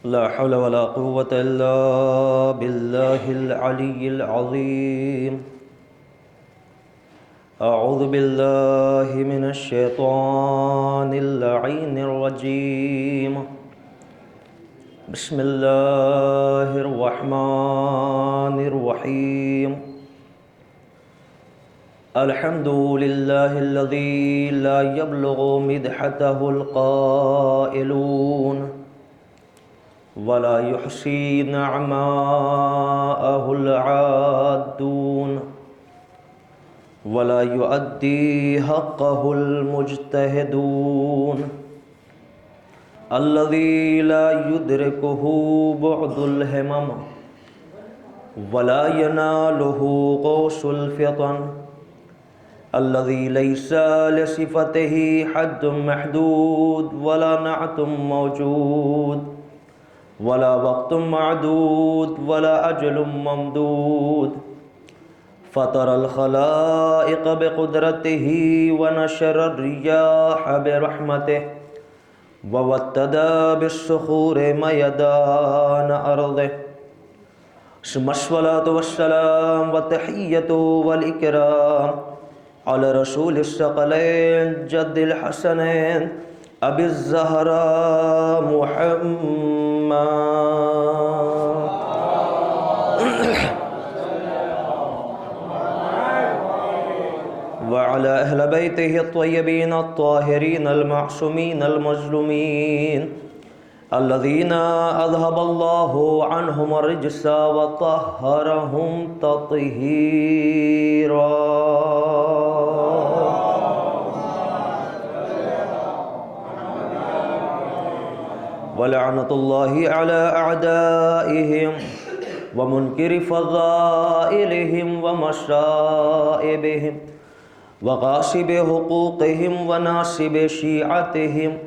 لا حول ولا قوة إلا بالله العلي العظيم. أعوذ بالله من الشيطان اللعين الرجيم. بسم الله الرحمن الرحيم. الحمد لله الذي لا يبلغ مدحته القائلون ولا يحصي نعماءه العادون ولا يؤدي حقه المجتهدون الذي لا يدركه بعد الهمم ولا يناله قوس الفطن الذي ليس لصفته حد محدود ولا نعت موجود ولا وقت معدود ولا أجل ممدود فطر الخلائق بقدرته ونشر الرياح برحمته ووتد بالصخور ميدان أرضه ثم الصلاة والسلام والتحية والإكرام على رسول الثقلين جد الحسنين أبي الزهراء محمد وعلى أهل بيته الطيبين الطاهرين المعصومين المظلومين الذين أذهب الله عنهم الرجس وطهرهم تطهيرا. ولعنة الله على أعدائهم ومنكر فضائلهم ومصائبهم وغاصب حقوقهم وناصب شيعتهم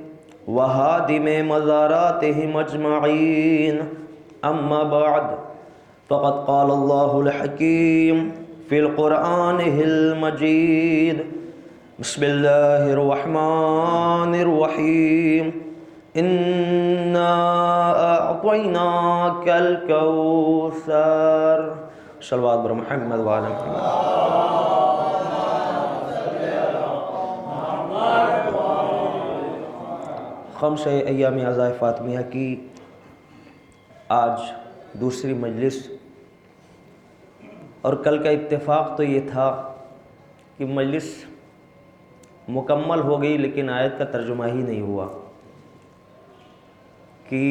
وهادم مزاراتهم أجمعين. أما بعد فقد قال الله الحكيم في القرآن المجيد. بسم الله الرحمن الرحيم. إنا أعطيناك الكوثر. صلوات بر محمد وعلى محمد. خمس ایام عزائے فاطمیہ کی آج دوسری مجلس، اور کل کا اتفاق تو یہ تھا کہ مجلس مکمل ہو گئی لیکن آیت کا ترجمہ ہی نہیں ہوا، کہ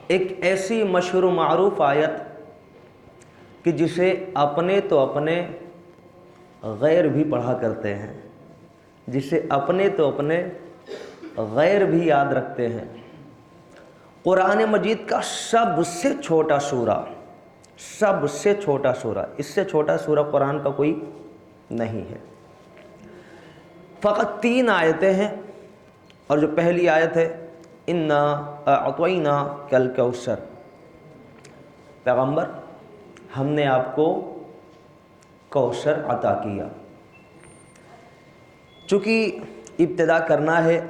ایک ایسی مشہور و معروف آیت کہ جسے اپنے تو اپنے غیر بھی پڑھا کرتے ہیں، جسے اپنے تو اپنے غیر بھی یاد رکھتے ہیں، قرآن مجید کا سب سے چھوٹا سورہ، سب سے چھوٹا سورہ، اس سے چھوٹا سورہ قرآن کا کوئی نہیں ہے. فقط 3 آیتیں ہیں، اور جو پہلی آیت ہے انا اعطیناک الکوثر، پیغمبر ہم نے آپ کو کوثر عطا کیا. چونکہ ابتدا کرنا ہے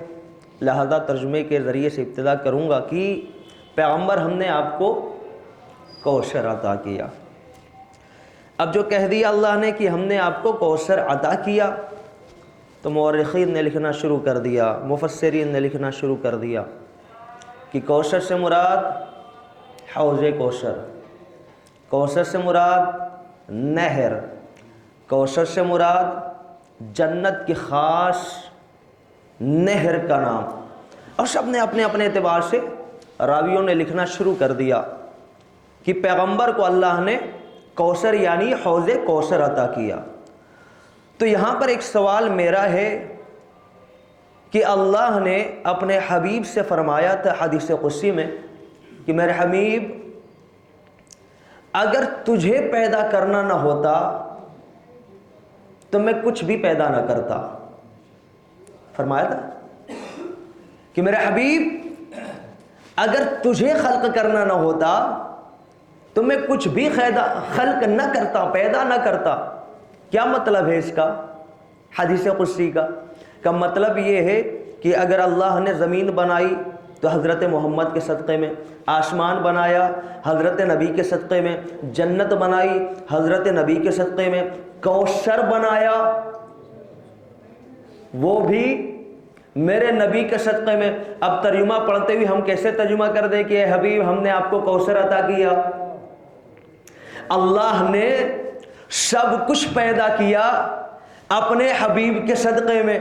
لہذا ترجمے کے ذریعے سے ابتدا کروں گا کہ پیغمبر ہم نے آپ کو کوثر عطا کیا. اب جو کہہ دیا اللہ نے کہ ہم نے آپ کو کوثر عطا کیا، تو مورخین نے لکھنا شروع کر دیا، مفسرین نے لکھنا شروع کر دیا کہ کوثر سے مراد حوض کوثر، کوثر سے مراد نہر، کوثر سے مراد جنت کی خاص نہر کا نام. اور سب نے اپنے اپنے اعتبار سے راویوں نے لکھنا شروع کر دیا کہ پیغمبر کو اللہ نے کوثر یعنی حوض کوثر عطا کیا. تو یہاں پر ایک سوال میرا ہے کہ اللہ نے اپنے حبیب سے فرمایا تھا حدیث قدسی میں کہ میرے حبیب اگر تجھے پیدا کرنا نہ ہوتا تو میں کچھ بھی پیدا نہ کرتا. فرمایا تھا کہ میرے حبیب اگر تجھے خلق کرنا نہ ہوتا تو میں کچھ بھی خلق نہ کرتا، پیدا نہ کرتا. کیا مطلب ہے اس کا؟ حدیث قدسی کا مطلب یہ ہے کہ اگر اللہ نے زمین بنائی تو حضرت محمد کے صدقے میں آسمان بنایا، حضرت نبی کے صدقے میں جنت بنائی، حضرت نبی کے صدقے میں کوثر بنایا، وہ بھی میرے نبی کے صدقے میں۔ اب ترجمہ پڑھتے ہوئے ہم کیسے ترجمہ کر دیں کہ اے حبیب ہم نے آپ کو کوثر عطا کیا؟ اللہ نے سب کچھ پیدا کیا اپنے حبیب کے صدقے میں،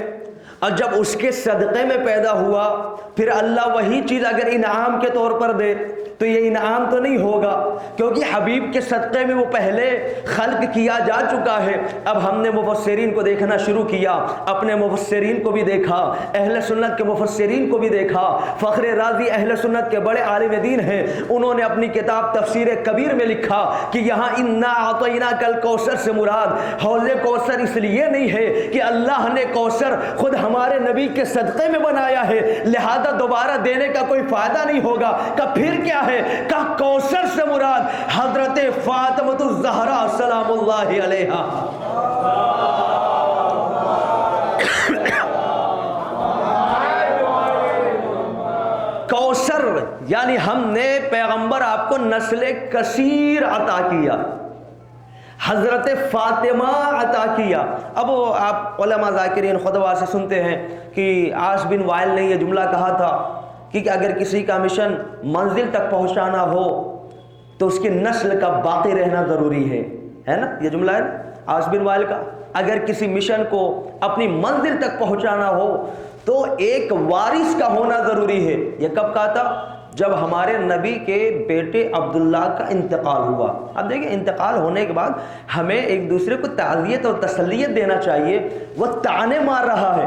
اور جب اس کے صدقے میں پیدا ہوا پھر اللہ وہی چیز اگر انعام کے طور پر دے تو یہ انعام تو نہیں ہوگا، کیونکہ حبیب کے صدقے میں وہ پہلے خلق کیا جا چکا ہے۔ اب ہم نے مفسرین کو دیکھنا شروع کیا، اپنے مفسرین کو بھی دیکھا، اہل سنت کے مفسرین کو بھی دیکھا۔ فخر رازی اہل سنت کے بڑے عالم دین ہیں، انہوں نے اپنی کتاب تفسیر کبیر میں لکھا کہ یہاں انا اعطیناک الکوثر سے مراد حوض کوثر اس لیے نہیں ہے کہ اللہ نے کوثر خود ہمارے نبی کے صدقے میں بنایا ہے لہذا دوبارہ دینے کا کوئی فائدہ نہیں ہوگا، کہ پھر کیا ہے؟ کہ کوثر سے مراد حضرت فاطمہ الزہرا سلام اللہ علیہا۔ کوثر یعنی ہم نے پیغمبر آپ کو نسل کثیر عطا کیا، حضرت فاطمہ عطا کیا۔ اب آپ علماء ذاکرین خطبہ سے سنتے ہیں کہ عاص بن وائل نے یہ جملہ کہا تھا کہ اگر کسی کا مشن منزل تک پہنچانا ہو تو اس کی نسل کا باقی رہنا ضروری ہے نا؟ یہ جملہ ہے عاص بن وائل کا، اگر کسی مشن کو اپنی منزل تک پہنچانا ہو تو ایک وارث کا ہونا ضروری ہے۔ یہ کب کہا تھا؟ جب ہمارے نبی کے بیٹے عبداللہ کا انتقال ہوا۔ اب دیکھیں انتقال ہونے کے بعد ہمیں ایک دوسرے کو تعزیت اور تسلیت دینا چاہیے، وہ طعنے مار رہا ہے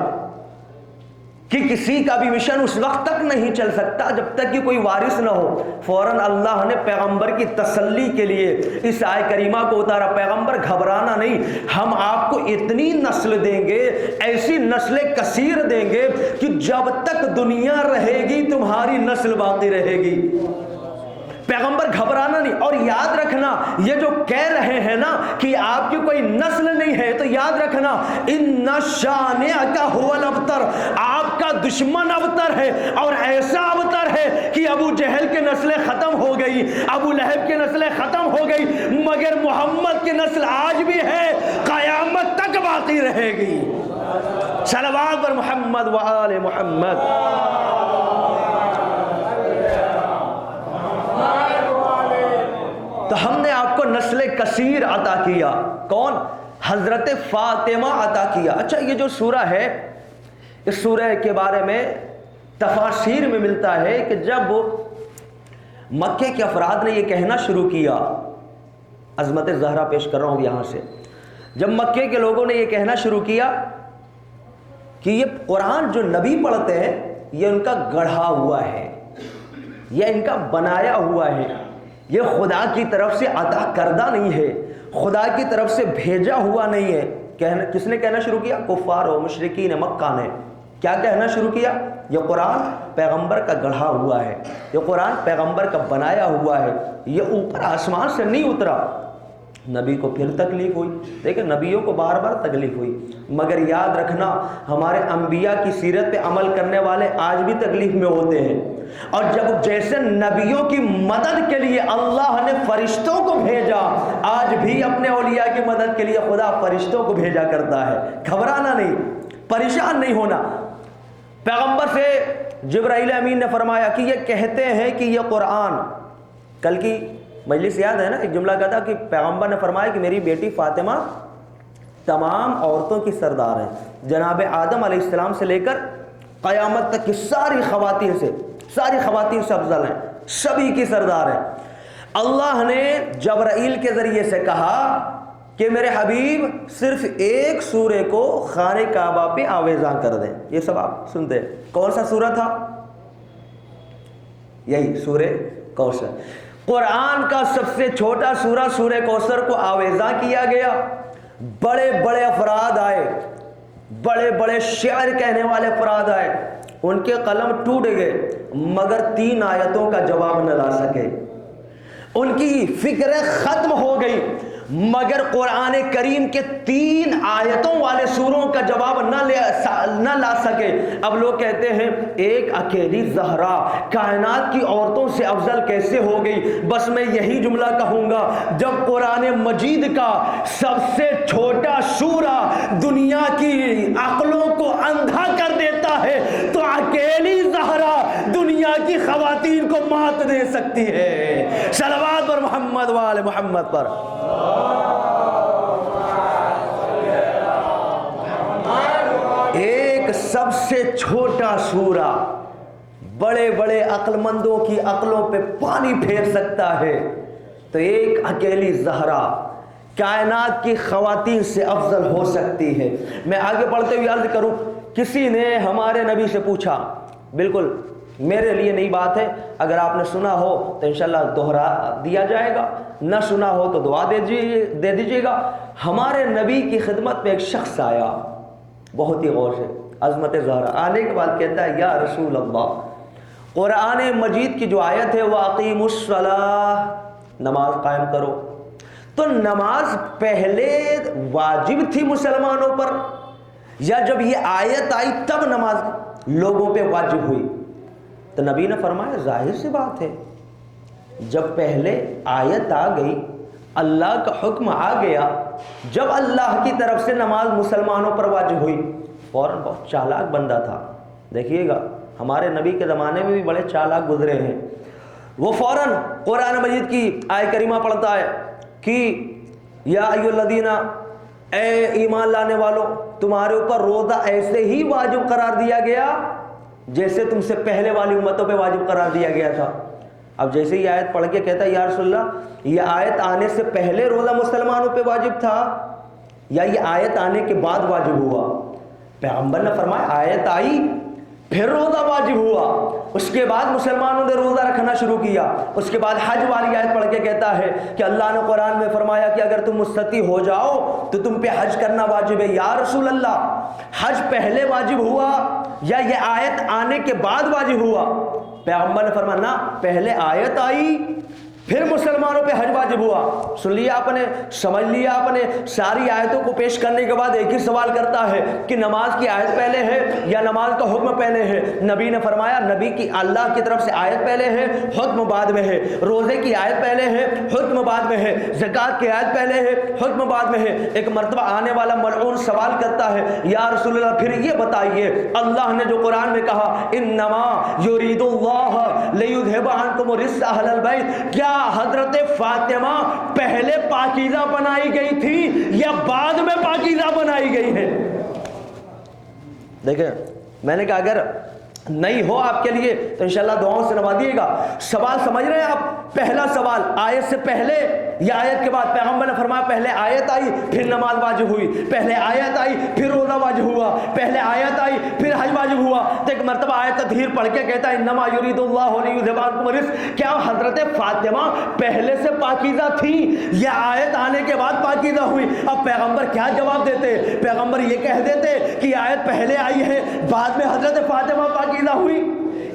کہ کسی کا بھی مشن اس وقت تک نہیں چل سکتا جب تک کہ کوئی وارث نہ ہو۔ فوراً اللہ نے پیغمبر کی تسلی کے لیے اس آیت کریمہ کو اتارا، پیغمبر گھبرانا نہیں، ہم آپ کو اتنی نسل دیں گے، ایسی نسل کثیر دیں گے کہ جب تک دنیا رہے گی تمہاری نسل باقی رہے گی۔ پیغمبر گھبرانا نہیں، اور یاد رکھنا یہ جو کہہ رہے ہیں نا کہ آپ کی کوئی نسل نہیں ہے، تو یاد رکھنا ان شانئک ھو الابتر، آپ کا دشمن ابتر ہے، اور ایسا ابتر ہے کہ ابو جہل کی نسلیں ختم ہو گئی، ابو لہب کی نسلیں ختم ہو گئی، مگر محمد کی نسل آج بھی ہے، قیامت تک باقی رہے گی۔ صلوات بر محمد و آل محمد۔ تو ہم نے آپ کو نسل کثیر عطا کیا، کون؟ حضرت فاطمہ عطا کیا۔ اچھا یہ جو سورہ ہے، اس سورہ کے بارے میں تفاسیر میں ملتا ہے کہ جب مکے کے افراد نے یہ کہنا شروع کیا، عظمت زہرا پیش کر رہا ہوں یہاں سے، جب مکے کے لوگوں نے یہ کہنا شروع کیا کہ یہ قرآن جو نبی پڑھتے ہیں یہ ان کا گڑھا ہوا ہے، یہ ان کا بنایا ہوا ہے، یہ خدا کی طرف سے عطا کردہ نہیں ہے، خدا کی طرف سے بھیجا ہوا نہیں ہے۔ کس نے کہنا شروع کیا؟ کفار و مشرکین مکہ نے کیا کہنا شروع کیا؟ یہ قرآن پیغمبر کا گڑھا ہوا ہے، یہ قرآن پیغمبر کا بنایا ہوا ہے، یہ اوپر آسمان سے نہیں اترا۔ نبی کو پھر تکلیف ہوئی، دیکھیں نبیوں کو بار بار تکلیف ہوئی، مگر یاد رکھنا ہمارے انبیاء کی سیرت پہ عمل کرنے والے آج بھی تکلیف میں ہوتے ہیں، اور جب جیسے نبیوں کی مدد کے لیے اللہ نے فرشتوں کو بھیجا، آج بھی اپنے اولیاء کی مدد کے لیے خدا فرشتوں کو بھیجا کرتا ہے۔ گھبرانا نہیں، پریشان نہیں ہونا۔ پیغمبر سے جبرائیل امین نے فرمایا کہ یہ کہتے ہیں کہ یہ قرآن، کل کی مجلس یاد ہے نا، ایک جملہ کہا تھا کہ پیغمبر نے فرمایا کہ میری بیٹی فاطمہ تمام عورتوں کی سردار ہے، جناب آدم علیہ السلام سے لے کر قیامت تک کی ساری خواتین سے افضل ہیں، سبھی کی سردار ہیں۔ اللہ نے جبرائیل کے ذریعے سے کہا کہ میرے حبیب صرف ایک سورے کو خانہ کعبہ پہ آویزاں کر دیں۔ یہ سب آپ سنتے ہیں، کون سا سورہ تھا؟ یہی سورہ کوثر۔ قرآن کا سب سے چھوٹا سورہ سورہ کوثر کو آویزاں کیا گیا، بڑے بڑے افراد آئے، بڑے بڑے شعر کہنے والے افراد آئے، ان کے قلم ٹوٹ گئے مگر 3 آیتوں کا جواب نہ لا سکے، ان کی فکریں ختم ہو گئی، مگر قرآن کریم کے 3 آیتوں والے سوروں کا جواب نہ لا سکے. اب لوگ کہتے ہیں ایک اکیلی زہرا کائنات کی عورتوں سے افضل کیسے ہو گئی؟ بس میں یہی جملہ کہوں گا، جب قرآن مجید کا سب سے چھوٹا سورہ دنیا کی عقلوں کو اندھا کر دیتا ہے تو اکیلی زہرا دنیا کی خواتین کو مات دے سکتی ہے. صلوات پر محمد وآل محمد پر. ایک سب سے چھوٹا سورہ بڑے بڑے عقل مندوں کی عقلوں پہ پانی پھیر سکتا ہے تو ایک اکیلی زہرا کائنات کی خواتین سے افضل ہو سکتی ہے. میں آگے بڑھتے ہوئے عرض کروں، کسی نے ہمارے نبی سے پوچھا، بالکل میرے لیے نئی بات ہے، اگر آپ نے سنا ہو تو انشاءاللہ دوہرا دیا جائے گا، نہ سنا ہو تو دعا دے دیجیے گا. ہمارے نبی کی خدمت میں ایک شخص آیا، بہت ہی غور سے، عظمت زہرا. آنے کے بعد کہتا ہے یا رسول اللہ، قرآن مجید کی جو آیت ہے وَأَقِيمُوا الصَّلَاةَ، نماز قائم کرو، تو نماز پہلے واجب تھی مسلمانوں پر یا جب یہ آیت آئی تب نماز لوگوں پہ واجب ہوئی؟ تو نبی نے فرمایا ظاہر سی بات ہے، جب پہلے آیت آ گئی، اللہ کا حکم آ گیا، جب اللہ کی طرف سے نماز مسلمانوں پر واجب ہوئی. فوراً بہت چالاک بندہ تھا، دیکھیے گا ہمارے نبی کے زمانے میں بھی بڑے چالاک گزرے ہیں. وہ فوراً قرآن مجید کی آیت کریمہ پڑھتا ہے کہ یا ایھا الذین، اے ایمان لانے والوں، تمہارے اوپر روزہ ایسے ہی واجب قرار دیا گیا جیسے تم سے پہلے والی امتوں پہ واجب قرار دیا گیا تھا. اب جیسے یہ آیت پڑھ کے کہتا ہے یا رسول اللہ، یہ آیت آنے سے پہلے روزہ مسلمانوں پہ واجب تھا یا یہ آیت آنے کے بعد واجب ہوا؟ پیغمبر نے فرمایا آیت آئی پھر روزہ واجب ہوا، اس کے بعد مسلمانوں نے روزہ رکھنا شروع کیا. اس کے بعد حج والی آیت پڑھ کے کہتا ہے کہ اللہ نے قرآن میں فرمایا کہ اگر تم مستطیع ہو جاؤ تو تم پہ حج کرنا واجب ہے. یا رسول اللہ، حج پہلے واجب ہوا یا یہ آیت آنے کے بعد واجب ہوا؟ پیغمبر نے فرمایا نہ، پہلے آیت آئی پھر مسلمانوں پہ حج واجب ہوا. سن لیا آپ نے، سمجھ لیا آپ نے. ساری آیتوں کو پیش کرنے کے بعد ایک ہی سوال کرتا ہے کہ نماز کی آیت پہلے ہے یا نماز کا حکم پہلے ہے؟ نبی نے فرمایا نبی کی اللہ کی طرف سے آیت پہلے ہے، حکم بعد میں ہے. روزے کی آیت پہلے ہے، حکم بعد میں ہے. زکوٰۃ کی آیت پہلے ہے، حکم بعد میں ہے. ایک مرتبہ آنے والا ملعون سوال کرتا ہے یا رسول اللہ پھر یہ بتائیے، اللہ نے جو قرآن میں کہا انما یرید اللہ لیذھب عنکم الرجس اہل البیت، کیا حضرت فاطمہ پہلے پاکیزہ بنائی گئی تھی یا بعد میں پاکیزہ بنائی گئی ہے؟ دیکھیں میں نے کہا اگر نہیں ہو آپ کے لیے تو انشاءاللہ دعاؤں سے نوازیے گا. سوال سمجھ رہے ہیں آپ؟ پہلا سوال آیت سے پہلے یا آیت کے بعد؟ پیغمبر نے فرمایا پہلے آیت آئی پھر نماز واجب ہوئی، پہلے آیت آئی پھر روزہ واجب ہوا، پہلے آیت آئی پھر حج واجب ہوا. تو ایک مرتبہ آیت تطہیر پڑھ کے کہتا ہے انما یرید اللہ لیذھب عنکم الرجس، کیا حضرت فاطمہ پہلے سے پاکیزہ تھی یا آیت آنے کے بعد پاکیزہ ہوئی؟ اب پیغمبر کیا جواب دیتے؟ پیغمبر یہ کہہ دیتے کہ آیت پہلے آئی ہے بعد میں حضرت فاطمہ پاکیزہ ہوئی؟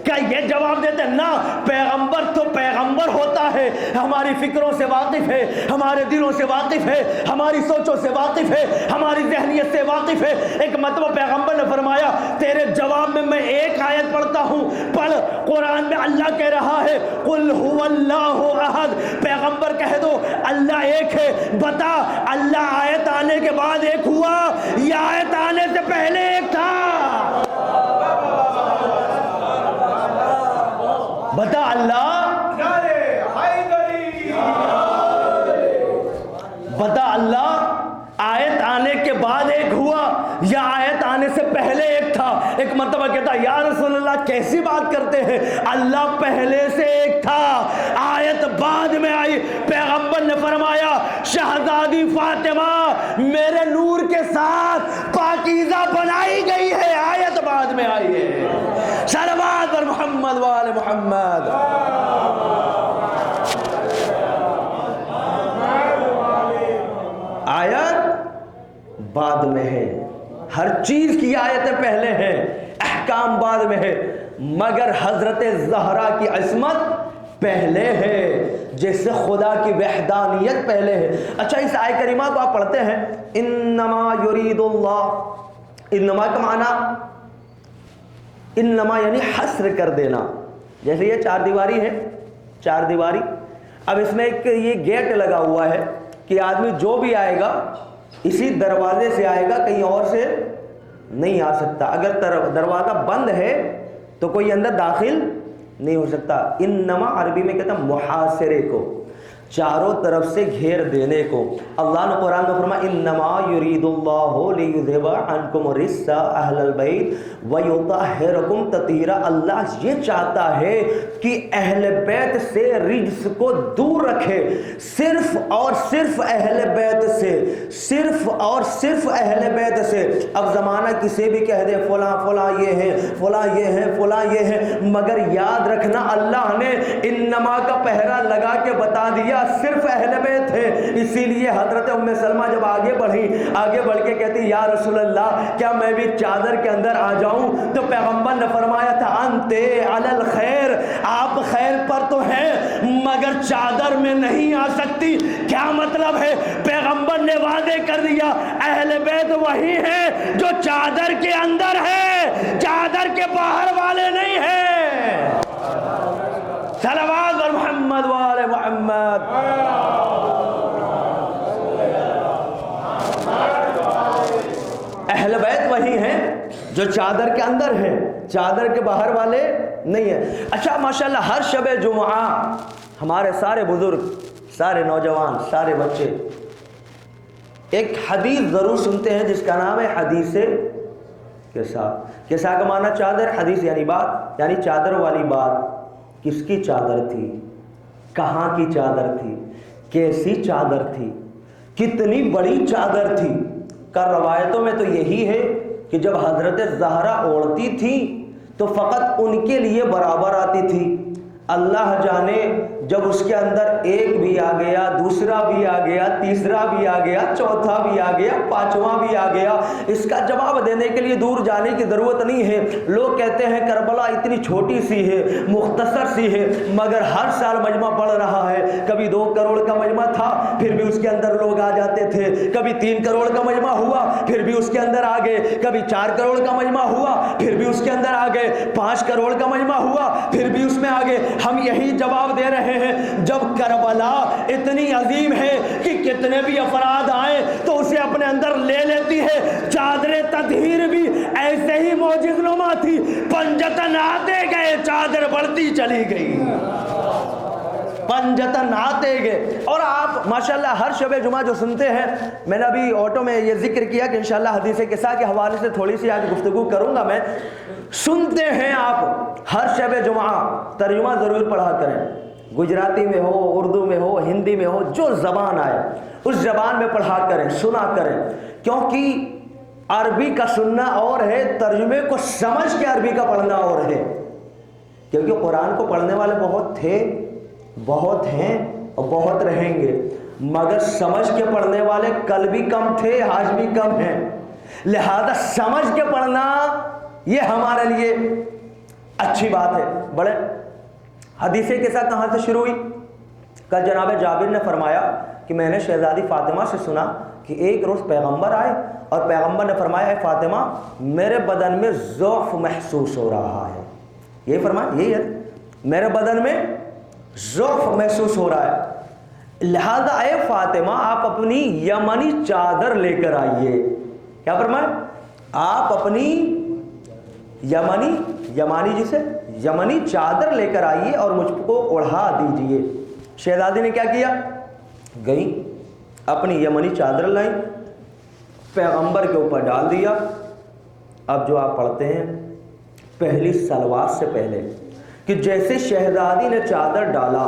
کیا یہ جواب دیتے؟ نہ، پیغمبر تو پیغمبر ہوتا ہے، ہماری فکروں سے واقف ہے، ہمارے دلوں سے واقف ہے، ہماری سوچوں سے واقف ہے، ہماری ذہنیت سے واقف ہے. ایک مرتبہ پیغمبر نے فرمایا تیرے جواب میں ایک آیت پڑھتا ہوں، پڑھ. قرآن میں اللہ کہہ رہا ہے قل هو اللہ احد، پیغمبر کہہ دو اللہ ایک ہے. بتا اللہ آیت آنے کے بعد ایک ہوا یا آیت آنے سے پہلے ایک تھا؟ بتا اللہ، بتا اللہ آیت آنے کے بعد ایک ہوا یا آیت آنے سے پہلے ایک تھا؟ ایک مرتبہ کہتا یا رسول اللہ کیسی بات کرتے ہیں، اللہ پہلے سے ایک تھا، آیت بعد میں آئی. پیغمبر نے فرمایا شہزادی فاطمہ میرے نور کے ساتھ پاکیزہ بنائی گئی ہے، آیت بعد میں آئی ہے. صلوات پر محمد وآل محمد. آیت بعد میں ہے، ہر چیز کی آیتیں پہلے ہیں، احکام بعد میں ہے، مگر حضرت زہرا کی عصمت پہلے ہے، جیسے خدا کی وحدانیت پہلے ہے۔ اچھا اس آیت کریمہ کو آپ پڑھتے ہیں، انما یرید اللہ، انما کا معنی انما یعنی حصر کر دینا، جیسے یہ چار دیواری ہے، چار دیواری، اب اس میں ایک یہ گیٹ لگا ہوا ہے کہ آدمی جو بھی آئے گا اسی دروازے سے آئے گا، کہیں اور سے نہیں آ سکتا۔ اگر دروازہ بند ہے تو کوئی اندر داخل نہیں ہو سکتا۔ انما عربی میں کہتا ہے محاصرے کو، چاروں طرف سے گھیر دینے کو۔ اللہ نے قرآن میں فرمایا انما یرید اللہ لیذھب عنکم الرجس اہل البیت ویطہرکم تطہیرا، اللہ یہ چاہتا ہے کہ اہل بیت سے رجس کو دور رکھے، صرف اور صرف اہل بیت سے، صرف اور صرف اہل بیت سے۔ اب زمانہ کسی بھی کہہ دے فلاں فلاں یہ ہے، فلاں یہ ہے، فلاں یہ ہے، مگر یاد رکھنا اللہ نے انما کا پہرا لگا کے بتا دیا صرف اہل بیت ہے۔ اسی لیے حضرت ام سلمہ جب آگے بڑھی، آگے بڑھ کے کہتی یا رسول اللہ کیا میں بھی چادر کے اندر آ جاؤں؟ تو پیغمبر نے فرمایا تھا انتے علی الخیر، آپ خیر پر تو ہیں مگر چادر میں نہیں آ سکتی۔ کیا مطلب ہے؟ پیغمبر نے واضح کر دیا اہل بیت وہی ہیں جو چادر کے اندر ہے، چادر کے باہر والے نہیں ہیں۔ صلوات اور محمد وآل محمد۔ اہل بیت وہی ہیں جو چادر کے اندر ہیں، چادر کے باہر والے نہیں ہیں۔ اچھا ماشاءاللہ ہر شب جمعہ ہمارے سارے بزرگ، سارے نوجوان، سارے بچے ایک حدیث ضرور سنتے ہیں جس کا نام ہے حدیث کسا۔ کسا کا معنی چادر، حدیث یعنی بات، یعنی چادر والی بات۔ کس کی چادر تھی؟ کہاں کی چادر تھی؟ کیسی چادر تھی؟ کتنی بڑی چادر تھی؟ کا روایتوں میں تو یہی ہے کہ جب حضرت زہرا اوڑھتی تھی تو فقط ان کے لیے برابر آتی تھی۔ اللہ جانے جب اس کے اندر ایک بھی آ گیا، دوسرا بھی آ گیا، تیسرا بھی آ گیا، چوتھا بھی آ گیا، پانچواں بھی آ گیا، اس کا جواب دینے کے لیے دور جانے کی ضرورت نہیں ہے۔ لوگ کہتے ہیں کربلا اتنی چھوٹی سی ہے، مختصر سی ہے، مگر ہر سال مجمع بڑھ رہا ہے۔ کبھی 2 کروڑ کا مجمع تھا پھر بھی اس کے اندر لوگ آ جاتے تھے، کبھی 3 کروڑ کا مجمع ہوا پھر بھی اس کے اندر آ گئے، کبھی 4 کروڑ کا مجمع ہوا پھر بھی اس کے اندر آ گئے، 5 کروڑ کا مجمع ہوا پھر بھی اس میں آ گئے۔ ہم یہی جواب دے رہے ہیں جب کربلا اتنی عظیم ہے کہ کتنے بھی افراد آئیں تو اسے اپنے اندر لے لیتی ہے۔ چادر تطہیر بھی ایسے ہی معجز نما تھی، پنجتن آتے گئے چادر بڑھتی چلی گئی، پنجتن آتے گئے۔ اور آپ ماشاءاللہ ہر شب جمعہ جو سنتے ہیں، میں نے ابھی آٹو میں یہ ذکر کیا کہ انشاءاللہ حدیث کسا کے حوالے سے تھوڑی سی آج گفتگو کروں گا میں۔ سنتے ہیں آپ ہر شب جمعہ، ترجمہ ضرور پڑھا کریں، گجراتی میں ہو، اردو میں ہو، ہندی میں ہو، جو زبان آئے اس زبان میں پڑھا کریں، سنا کریں، کیونکہ عربی کا سننا اور ہے، ترجمے کو سمجھ کے عربی کا پڑھنا اور ہے۔ کیونکہ قرآن کو پڑھنے والے بہت تھے، بہت ہیں اور بہت رہیں گے، مگر سمجھ کے پڑھنے والے کل بھی کم تھے، آج بھی کم ہیں۔ لہذا سمجھ کے پڑھنا یہ ہمارے لیے اچھی بات ہے۔ بڑے حدیث کے ساتھ کہاں سے شروع ہوئی؟ کل جناب جابر نے فرمایا کہ میں نے شہزادی فاطمہ سے سنا کہ ایک روز پیغمبر آئے اور پیغمبر نے فرمایا اے فاطمہ میرے بدن میں ضعف محسوس ہو رہا ہے۔ یہی فرمایا، یہی ہے، میرے بدن میں ضعف محسوس ہو رہا ہے، لہذا اے فاطمہ آپ اپنی یمنی چادر لے کر آئیے۔ کیا فرمایا؟ آپ اپنی یمانی جسے یمنی چادر لے کر آئیے اور مجھ کو اڑھا دیجئے۔ شہزادی نے کیا کیا؟ گئی اپنی یمنی چادر لائیں، پیغمبر کے اوپر ڈال دیا۔ اب جو آپ پڑھتے ہیں پہلی صلوات سے پہلے کہ جیسے شہزادی نے چادر ڈالا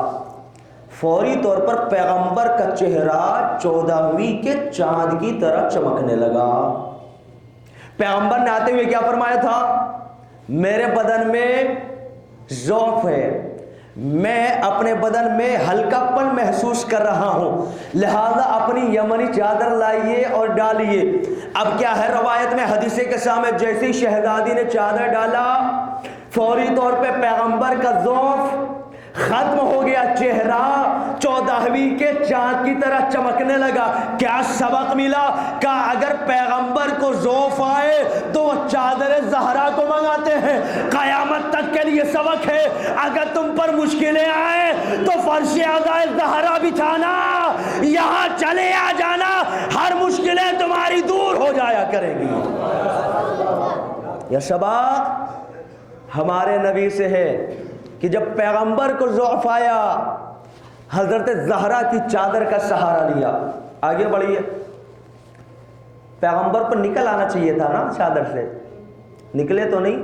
فوری طور پر پیغمبر کا چہرہ 14ویں کے چاند کی طرح چمکنے لگا۔ پیغمبر نے آتے ہوئے کیا فرمایا تھا؟ میرے بدن میں ضعف ہے، میں اپنے بدن میں ہلکا پن محسوس کر رہا ہوں، لہذا اپنی یمنی چادر لائیے اور ڈالیے۔ اب کیا ہے روایت میں حدیث کے سامنے جیسی شہزادی نے چادر ڈالا فوری طور پہ پیغمبر کا ضعف ختم ہو گیا، چہرہ 14ویں کے چاند کی طرح چمکنے لگا۔ کیا سبق ملا؟ کہا اگر پیغمبر کو ضعف آئے تو وہ چادر زہرا کو منگاتے ہیں۔ قیامت تک کے لیے سبق ہے، اگر تم پر مشکلیں آئے تو فرش عزائے زہرا بچھانا، یہاں چلے آ جانا، ہر مشکلیں تمہاری دور ہو جایا کریں گی۔ یہ سبق ہمارے نبی سے ہے کہ جب پیغمبر کو ضعف آیا، حضرت زہرا کی چادر کا سہارا لیا۔ آگے بڑھیے، پیغمبر پر نکل آنا چاہیے تھا نا چادر سے، نکلے تو نہیں۔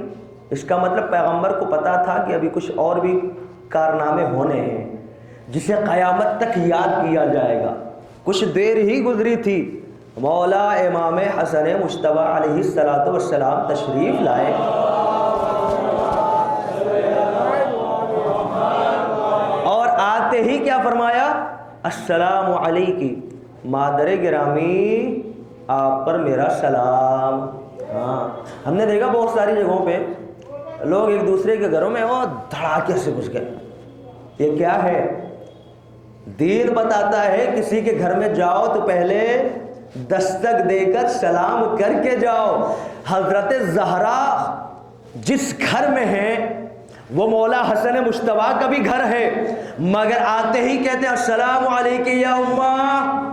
اس کا مطلب پیغمبر کو پتا تھا کہ ابھی کچھ اور بھی کارنامے ہونے ہیں جسے قیامت تک یاد کیا جائے گا۔ کچھ دیر ہی گزری تھی، مولا امام حسن مجتبیٰ علیہ السلام تشریف لائے۔ اور آتے ہی کیا فرمایا؟ السلام علیکی مادر گرامی، آپ پر میرا سلام۔ ہاں، ہم نے دیکھا بہت ساری جگہوں پہ لوگ ایک دوسرے کے گھروں میں وہ دھڑاکے سے گھس گئے۔ یہ کیا ہے؟ دین بتاتا ہے کسی کے گھر میں جاؤ تو پہلے دستک دے کر سلام کر کے جاؤ۔ حضرت زہرا جس گھر میں ہیں وہ مولا حسن مجتبیٰ کا بھی گھر ہے، مگر آتے ہی کہتے ہیں السلام علیکم یا اماں،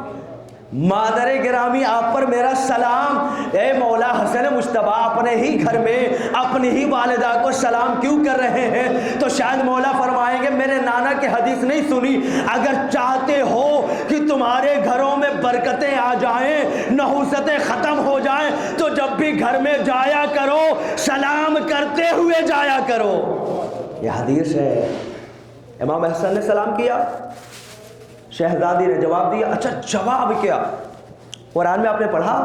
مادر گرامی آپ پر میرا سلام۔ اے مولا حسن مجتبیٰ اپنے ہی گھر میں اپنی ہی والدہ کو سلام کیوں کر رہے ہیں؟ تو شاید مولا فرمائیں گے میرے نانا کی حدیث نہیں سنی؟ اگر چاہتے ہو کہ تمہارے گھروں میں برکتیں آ جائیں، نحوستیں ختم ہو جائیں، تو جب بھی گھر میں جایا کرو سلام کرتے ہوئے جایا کرو۔ یہ حدیث ہے۔ امام حسن نے سلام کیا، شہزادی نے جواب دیا۔ اچھا جواب کیا؟ قرآن میں آپ نے پڑھا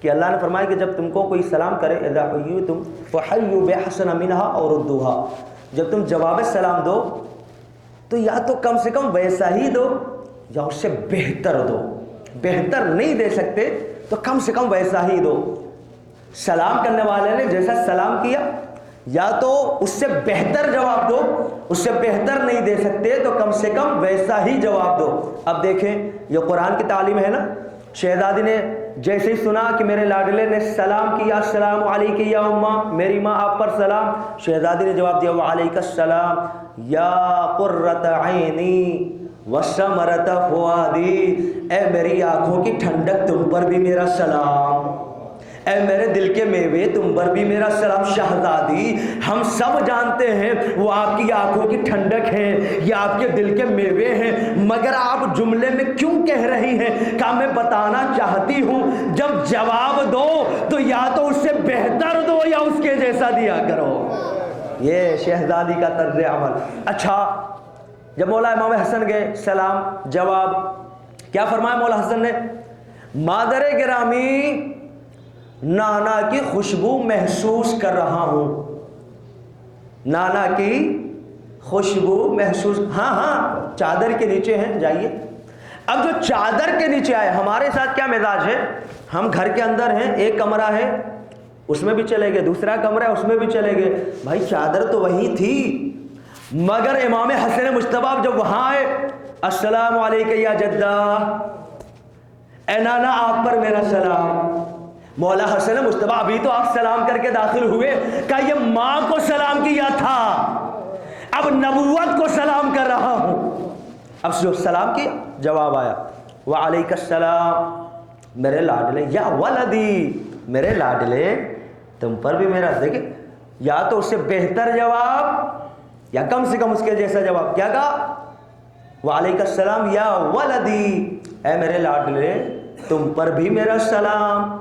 کہ اللہ نے فرمایا کہ جب تم کو کوئی سلام کرے اذا حییتم فحیوا بأحسن منها او ردوها، جب تم جواب سلام دو تو یا تو کم سے کم ویسا ہی دو یا اس سے بہتر دو۔ بہتر نہیں دے سکتے تو کم سے کم ویسا ہی دو۔ سلام کرنے والے نے جیسا سلام کیا یا تو اس سے بہتر جواب دو، اس سے بہتر نہیں دے سکتے تو کم سے کم ویسا ہی جواب دو۔ اب دیکھیں یہ قرآن کی تعلیم ہے نا۔ شہزادی نے جیسے ہی سنا کہ میرے لاڈلے نے سلام کیا السلام علیکم یا اماں، میری ماں آپ پر سلام، شہزادی نے جواب دیا وعلیک السلام یا قرۃ عینی وثمرۃ فؤادی، اے میری آنکھوں کی ٹھنڈک تم پر بھی میرا سلام، اے میرے دل کے میوے تم پر بھی میرا سلام۔ شہزادی ہم سب جانتے ہیں وہ آپ کی آنکھوں کی ٹھنڈک ہے یا آپ کے دل کے میوے ہیں، مگر آپ جملے میں کیوں کہہ رہی ہیں؟ کہ میں بتانا چاہتی ہوں جب جواب دو تو یا تو اس سے بہتر دو یا اس کے جیسا دیا کرو۔ یہ شہزادی کا طرز عمل۔ اچھا جب مولا امام حسن گئے سلام جواب کیا فرمایا مولا حسن نے؟ مادر گرامی نانا کی خوشبو محسوس کر رہا ہوں، نانا کی خوشبو محسوس۔ ہاں چادر کے نیچے ہیں، جائیے۔ اب جو چادر کے نیچے آئے، ہمارے ساتھ کیا مزاج ہے؟ ہم گھر کے اندر ہیں، ایک کمرہ ہے اس میں بھی چلے گئے، دوسرا کمرہ ہے اس میں بھی چلے گئے، بھائی چادر تو وہی تھی۔ مگر امام حسن مجتبیٰ جب وہاں آئے السلام علیکم یا جدہ، اے نانا آپ پر میرا سلام۔ مولا حسن مجتبیٰ ابھی تو آپ سلام کر کے داخل ہوئے، کہ یہ ماں کو سلام کیا تھا اب نبوت کو سلام کر رہا ہوں۔ اب جو سلام کیا جواب آیا وعلیک السلام میرے لاڈلے یا ولدی، میرے لاڈلے تم پر بھی میرا۔ دیکھیں یا تو اس سے بہتر جواب یا کم سے کم اس کے جیسا جواب۔ کیا کہا؟ وعلیک السلام یا ولدی، اے میرے لاڈلے تم پر بھی میرا سلام۔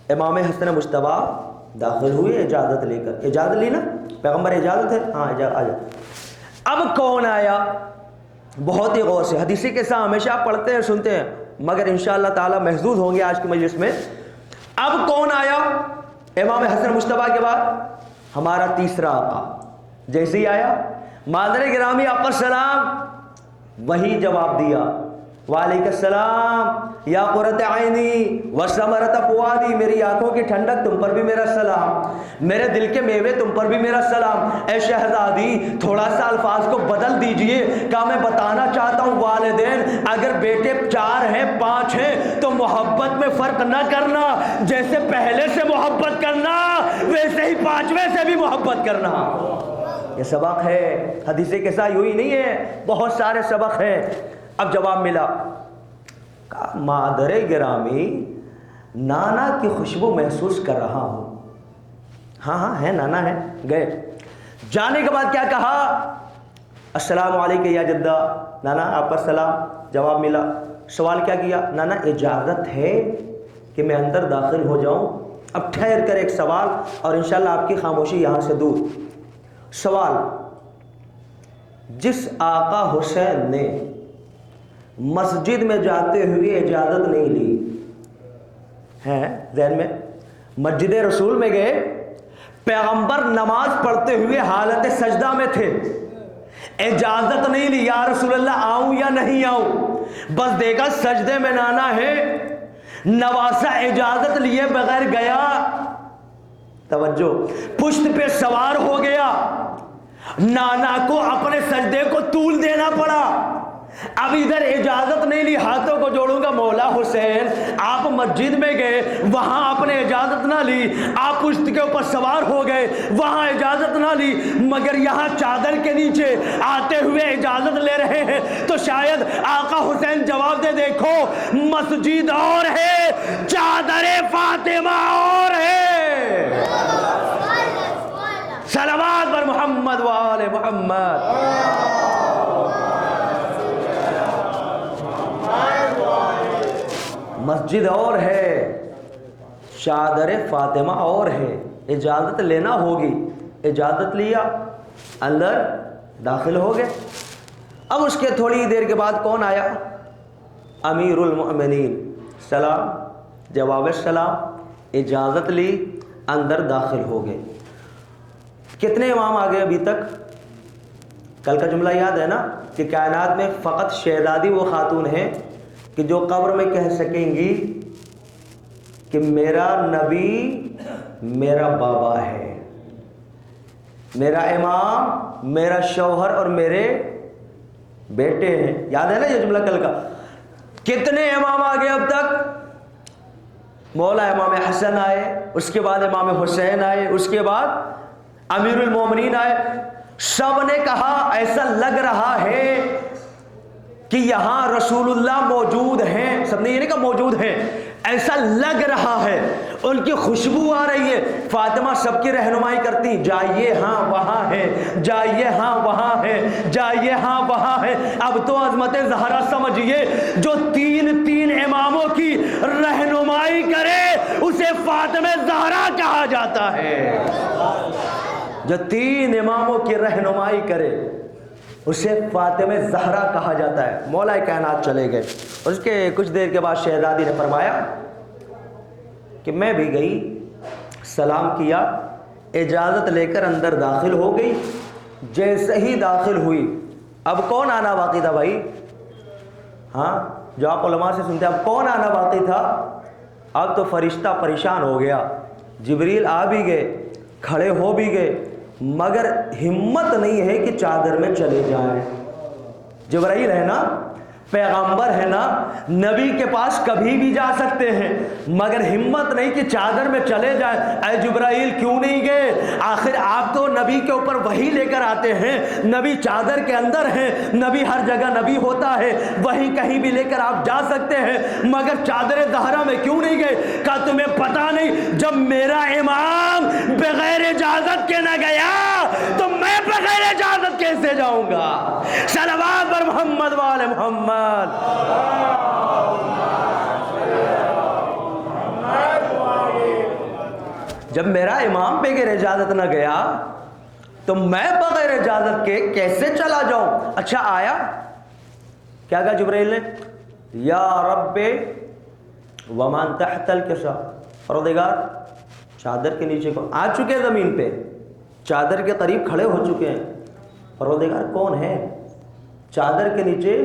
امام حسن مجتبیٰ داخل ہوئے اجازت لے کر، اجازت لی نا، پیغمبر اجازت ہے، ہاں آ جا۔ اب کون آیا؟ بہت ہی غور سے، حدیثی کے ساتھ ہمیشہ آپ پڑھتے ہیں سنتے ہیں مگر انشاءاللہ تعالی محظوظ ہوں گے آج کی مجلس میں۔ اب کون آیا امام حسن مجتبیٰ کے بعد؟ ہمارا تیسرا آقا۔ جیسے ہی آیا مادر گرامی آپ پر سلام، وہی جواب دیا وعلیکم السلام یا قرۃ عینی وثمرۃ فؤادی، میری آنکھوں کی ٹھنڈک تم پر بھی میرا سلام، میرے دل کے میوے تم پر بھی میرا سلام۔ اے شہزادی تھوڑا سا الفاظ کو بدل دیجئے. کہا میں بتانا چاہتا ہوں والدین اگر بیٹے 4 ہیں 5 ہیں تو محبت میں فرق نہ کرنا. جیسے پہلے سے محبت کرنا ویسے ہی 5ویں سے بھی محبت کرنا. یہ سبق ہے. حدیث کے ساتھ یوں ہی نہیں ہے, بہت سارے سبق ہیں. اب جواب ملا. کہا مادر گرامی نانا کی خوشبو محسوس کر رہا ہوں. ہاں ہے نانا ہے. گئے. جانے کے بعد کیا کہا؟ السلام علیکم یا جدہ. نانا آپ پر سلام. جواب ملا. سوال کیا کیا؟ نانا اجازت ہے کہ میں اندر داخل ہو جاؤں؟ اب ٹھہر کر ایک سوال اور انشاءاللہ آپ کی خاموشی یہاں سے دور. سوال, جس آقا حسین نے مسجد میں جاتے ہوئے اجازت نہیں لی ہے, ذہن میں, مسجد رسول میں گئے, پیغمبر نماز پڑھتے ہوئے حالت سجدہ میں تھے, اجازت نہیں لی یا رسول اللہ آؤں یا نہیں آؤں, بس دیکھا سجدے میں نانا ہے, نواسا اجازت لیے بغیر گیا. توجہ, پشت پہ سوار ہو گیا, نانا کو اپنے سجدے کو طول دینا پڑا. اب ادھر اجازت نہیں لی, ہاتھوں کو جوڑوں گا مولا حسین آپ مسجد میں گئے وہاں آپ نے اجازت نہ لی, آپ پشت کے اوپر سوار ہو گئے وہاں اجازت نہ لی, مگر یہاں چادر کے نیچے آتے ہوئے اجازت لے رہے ہیں. تو شاید آقا حسین جواب دے, دیکھو مسجد اور ہے, چادر فاطمہ اور ہے. صلوات بر محمد و آل محمد. مسجد اور ہے, چادر فاطمہ اور ہے, اجازت لینا ہوگی. اجازت لیا, اندر داخل ہو گئے. اب اس کے تھوڑی دیر کے بعد کون آیا؟ امیر المؤمنین. سلام, جواب سلام, اجازت لی, اندر داخل ہو گئے. کتنے امام آ گئے ابھی تک؟ کل کا جملہ یاد ہے نا کہ کائنات میں فقط شہزادی وہ خاتون ہیں کہ جو قبر میں کہہ سکیں گی کہ میرا نبی میرا بابا ہے, میرا امام میرا شوہر اور میرے بیٹے ہیں. یاد ہے نا یہ جملہ کل کا؟ کتنے امام آ گئے اب تک؟ مولا امام حسن آئے, اس کے بعد امام حسین آئے, اس کے بعد امیر المومنین آئے. سب نے کہا ایسا لگ رہا ہے کہ یہاں رسول اللہ موجود ہیں. سب نے یہ نہیں کہا موجود ہیں, ایسا لگ رہا ہے, ان کی خوشبو آ رہی ہے. فاطمہ سب کی رہنمائی کرتی, جائیے ہاں وہاں ہے, جائیے ہاں وہاں ہے, جائیے ہاں وہاں ہے. اب تو عظمت زہرا سمجھیے, جو تین اماموں کی رہنمائی کرے اسے فاطمہ زہرا کہا جاتا ہے. جو 3 اماموں کی رہنمائی کرے اسے فاطمہ زہرا کہا جاتا ہے. مولا کائنات چلے گئے. اس کے کچھ دیر کے بعد شہزادی نے فرمایا کہ میں بھی گئی, سلام کیا, اجازت لے کر اندر داخل ہو گئی. جیسے ہی داخل ہوئی, اب کون آنا باقی تھا بھائی؟ ہاں, جو آپ علماء سے سنتے ہیں, اب کون آنا باقی تھا؟ اب تو فرشتہ پریشان ہو گیا. جبریل آ بھی گئے, کھڑے ہو بھی گئے, مگر ہمت نہیں ہے کہ چادر میں چلے جائیں. جبرائیل ہے نا, پیغمبر ہے نا, نبی کے پاس کبھی بھی جا سکتے ہیں, مگر ہمت نہیں کہ چادر میں چلے جائیں. اے جبرائیل کیوں نہیں گئے؟ آخر آپ تو نبی کے اوپر وحی لے کر آتے ہیں, نبی چادر کے اندر ہیں, نبی ہر جگہ نبی ہوتا ہے, وحی کہیں بھی لے کر آپ جا سکتے ہیں, مگر چادر زہرا میں کیوں نہیں گئے؟ کہا تمہیں پتا نہیں, جب میرا امام بغیر اجازت کے نہ گیا تو میں بغیر اجازت کیسے جاؤں گا؟ صلوات بر محمد و آل محمد. جب میرا امام بغیر اجازت نہ گیا تو میں بغیر اجازت کے کیسے چلا جاؤں؟ اچھا آیا, کیا کہا جبرائیل نے؟ یا رب ومن تحت الکسا, پروردگار چادر کے نیچے کو آ چکے, زمین پہ چادر کے قریب کھڑے ہو چکے ہیں. پروردگار کون ہے؟ چادر کے نیچے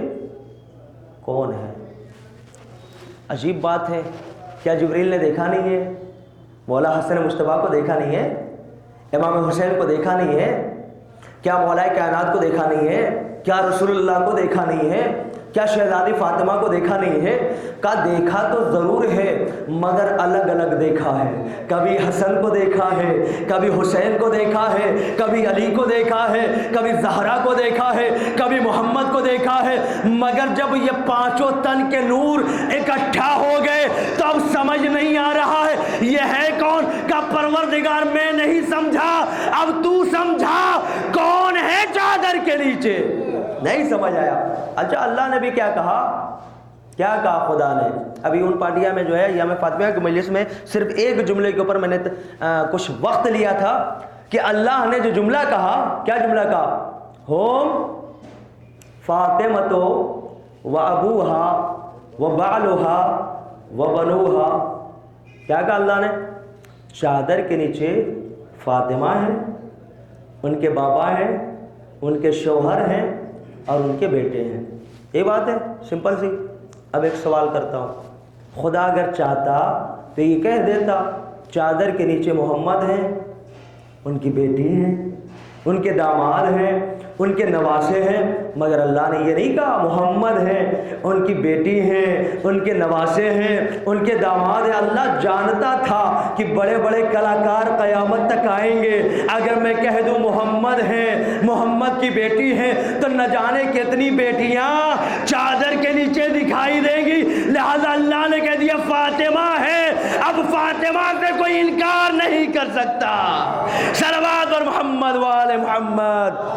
کون ہے؟ عجیب بات ہے. کیا جبریل نے دیکھا نہیں ہے؟ مولا حسن مصطفیٰ کو دیکھا نہیں ہے؟ امام حسین کو دیکھا نہیں ہے؟ کیا مولا کائنات کو دیکھا نہیں ہے؟ کیا رسول اللہ کو دیکھا نہیں ہے؟ کیا شہزادی فاطمہ کو دیکھا نہیں ہے؟ کہا دیکھا تو ضرور ہے مگر الگ الگ دیکھا ہے، کبھی حسن کو دیکھا ہے، کبھی حسین کو دیکھا ہے، کبھی علی کو دیکھا ہے، کبھی زہرا کو دیکھا ہے، کبھی محمد کو دیکھا ہے، مگر جب یہ پانچوں تن کے نور اکٹھا ہو گئے تو اب سمجھ نہیں آ رہا ہے یہ ہے کون؟ کا پروردگار میں نہیں سمجھا، اب تو سمجھا کون ہے چادر کے نیچے؟ نہیں سمجھ آیا۔ اچھا اللہ نے بھی کیا کہا؟ کیا کہا خدا نے؟ ابھی ان پارٹیاں میں جو ہے یا میں فاطمہ کی مجلس میں صرف ایک جملے کے اوپر میں نے کچھ وقت لیا تھا کہ اللہ نے جو جملہ کہا، کیا جملہ کہا؟ ہوم فاطمہ و ابوہا و بالوہا و بنوہا۔ کیا کہا اللہ نے؟ چادر کے نیچے فاطمہ ہے، ان کے بابا ہیں، ان کے شوہر ہیں اور ان کے بیٹے ہیں۔ یہ بات ہے سمپل سی۔ اب ایک سوال کرتا ہوں، خدا اگر چاہتا تو یہ کہہ دیتا چادر کے نیچے محمد ہیں، ان کی بیٹی ہیں، ان کے داماد ہیں، ان کے نواسے ہیں، مگر اللہ نے یہ نہیں کہا محمد ہیں، ان کی بیٹی ہیں، ان کے نواسے ہیں، ان کے داماد ہیں۔ اللہ جانتا تھا کہ بڑے بڑے کلاکار قیامت تک آئیں گے، اگر میں کہہ دوں محمد ہیں، محمد کی بیٹی ہیں، تو نہ جانے کتنی بیٹیاں چادر کے نیچے دکھائی دیں گی، لہذا اللہ نے کہہ دیا فاطمہ ہے۔ اب فاطمہ سے کوئی انکار نہیں کر سکتا۔ صلوات اور محمد وآل محمد۔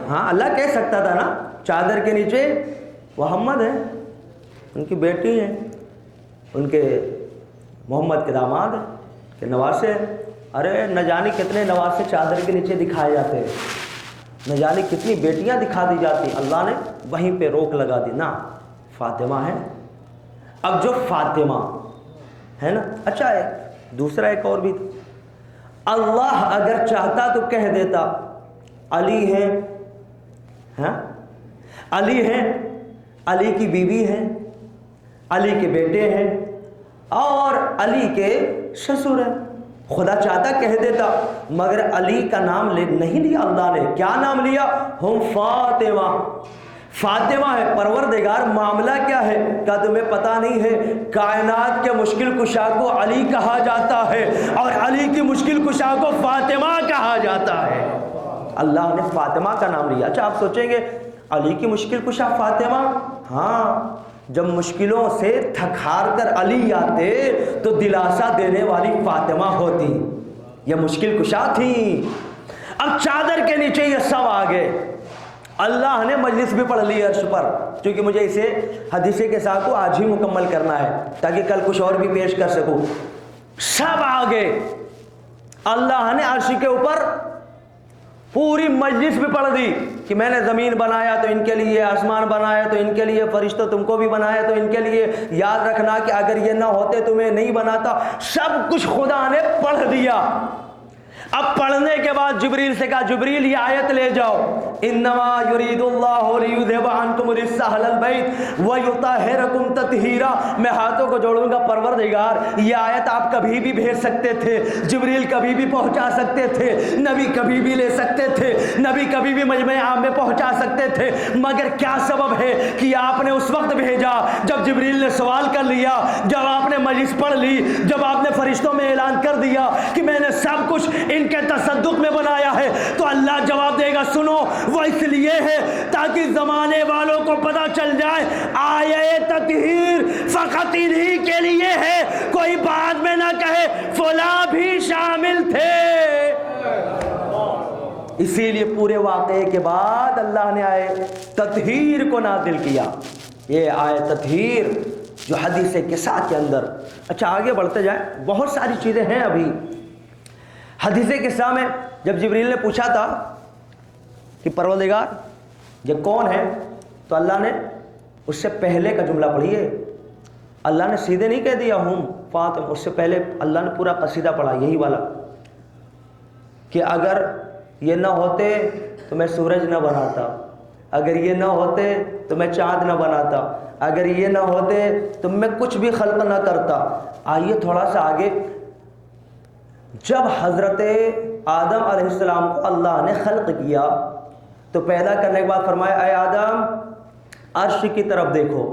ہاں اللہ کہہ سکتا تھا نا چادر کے نیچے محمد ہیں، ان کی بیٹی ہیں، ان کے محمد کے داماد ہیں، کے نواسے ہیں۔ ارے نہ جانے کتنے نواسے چادر کے نیچے دکھائے جاتے ہیں، نہ جانے کتنی بیٹیاں دکھا دی جاتی۔ اللہ نے وہیں پہ روک لگا دی، نا فاطمہ ہے۔ اب جو فاطمہ ہے نا، اچھا ہے دوسرا ایک اور بھی تھا، اللہ اگر چاہتا تو کہہ دیتا علی ہے، ہاں علی ہیں، علی کی بیوی ہیں، علی کے بیٹے ہیں اور علی کے سسر ہیں۔ خدا چاہتا کہہ دیتا، مگر علی کا نام نہیں لیا اللہ نے۔ کیا نام لیا؟ ہم فاطمہ، فاطمہ ہے۔ پروردگار معاملہ کیا ہے؟ کیا تمہیں پتہ نہیں ہے کائنات کے مشکل کشا کو علی کہا جاتا ہے اور علی کی مشکل کشا کو فاطمہ کہا جاتا ہے۔ اللہ نے فاطمہ کا نام لیا۔ اچھا آپ سوچیں گے علی کی مشکل کشا فاطمہ؟ ہاں، جب مشکلوں سے تھک ہار کر علی آتے تو دلاسا دینے والی فاطمہ ہوتی، یہ مشکل کشا تھی۔ اب چادر کے نیچے یہ سب آ گئے۔ اللہ نے مجلس بھی پڑھ لی عرش پر، کیونکہ مجھے اسے حدیث کے ساتھ کو آج ہی مکمل کرنا ہے تاکہ کل کچھ اور بھی پیش کر سکوں۔ سب آ گئے، اللہ نے عرش کے اوپر پوری مجلس بھی پڑھ دی کہ میں نے زمین بنایا تو ان کے لیے، آسمان بنایا تو ان کے لیے، فرشتوں تم کو بھی بنایا تو ان کے لیے، یاد رکھنا کہ اگر یہ نہ ہوتے تمہیں نہیں بناتا۔ سب کچھ خدا نے پڑھ دیا۔ اب پڑھنے کے بعد جبریل سے کہا جبریل یہ آیت لے جاؤ، انما یرید اللہ لیذھب عنکم الرجس اہل البیت ویطہرکم تطہیرا۔ میں ہاتھوں کو جوڑوں گا پروردگار یہ آیت آپ کبھی بھی بھیج سکتے تھے، جبریل کبھی بھی پہنچا سکتے تھے، نبی کبھی بھی لے سکتے تھے، نبی کبھی بھی مجمع عام میں پہنچا سکتے تھے، مگر کیا سبب ہے کہ آپ نے اس وقت بھیجا جب جبریل نے سوال کر لیا، جب آپ نے مجلس پڑھ لی، جب آپ نے فرشتوں میں اعلان کر دیا کہ میں نے سب کچھ ان کے تصدق میں بنایا ہے، تو اللہ جواب دے گا سنو وہ اس لیے ہے تاکہ زمانے والوں کو پتہ چل جائے آیہ تطہیر فقط انہی کے لیے ہے، کوئی بعد میں نہ کہے فلاں بھی شامل تھے۔ اسی لیے پورے واقعے کے بعد اللہ نے آئے تطہیر کو نازل کیا، یہ آئے تطہیر جو حدیث قصہ کے اندر۔ اچھا آگے بڑھتے جائیں، بہت ساری چیزیں ہیں ابھی حدیث قصہ میں۔ جب جبریل نے پوچھا تھا کہ پروردگار یہ کون ہے، تو اللہ نے اس سے پہلے کا جملہ پڑھیے، اللہ نے سیدھے نہیں کہہ دیا ہوں فاطمہ، اس سے پہلے اللہ نے پورا قصیدہ پڑھا یہی والا کہ اگر یہ نہ ہوتے تو میں سورج نہ بناتا، اگر یہ نہ ہوتے تو میں چاند نہ بناتا، اگر یہ نہ ہوتے تو میں کچھ بھی خلق نہ کرتا۔ آئیے تھوڑا سا آگے، جب حضرت آدم علیہ السلام کو اللہ نے خلق کیا تو پیدا کرنے کے بعد فرمایا اے آدم عرش کی طرف دیکھو۔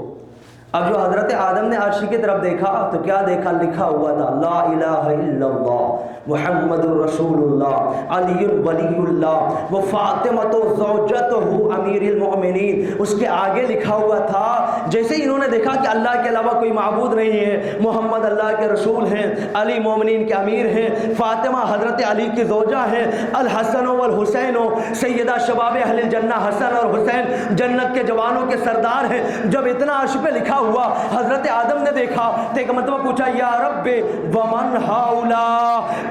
اب جو حضرت آدم نے عرش کی طرف دیکھا تو کیا دیکھا؟ لکھا ہوا تھا لا الہ الا اللہ محمد رسول اللہ علی ولی اللہ و فاطمہ زوجتہ امیر المؤمنین۔ اس کے آگے لکھا ہوا تھا، جیسے انہوں نے دیکھا کہ اللہ کے علاوہ کوئی معبود نہیں ہے، محمد اللہ کے رسول ہیں، علی مومنین کے امیر ہیں، فاطمہ حضرت علی کی زوجہ ہیں، الحسن والحسین سیدہ شباب اہل الجنہ، حسن اور حسین جنت کے جوانوں کے سردار ہیں۔ جب اتنا عرش پہ لکھا ہوا حضرت آدم نے دیکھا تو ایک مرتبہ پوچھا یا رب ومن ہاؤلا،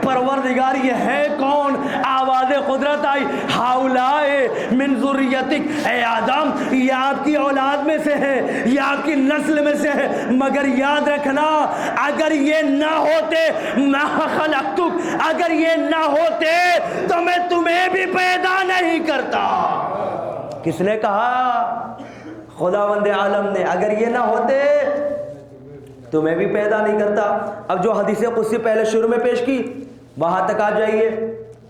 پروردگار یہ ہے کون؟ آواز قدرت آئی ہاؤلائے من ذریتک، اے آدم یہ آپ کی اولاد میں سے ہے، یہ آپ کی نسل میں سے ہے، مگر یاد رکھنا اگر یہ نہ ہوتے ما خلقتک، اگر یہ نہ ہوتے تو میں تمہیں بھی پیدا نہیں کرتا۔ کس نے کہا؟ خداوند عالم نے، اگر یہ نہ ہوتے تمہیں بھی پیدا نہیں کرتا۔ اب جو حدیث قدسی پہلے شروع میں پیش کی وہاں تک آ جائیے۔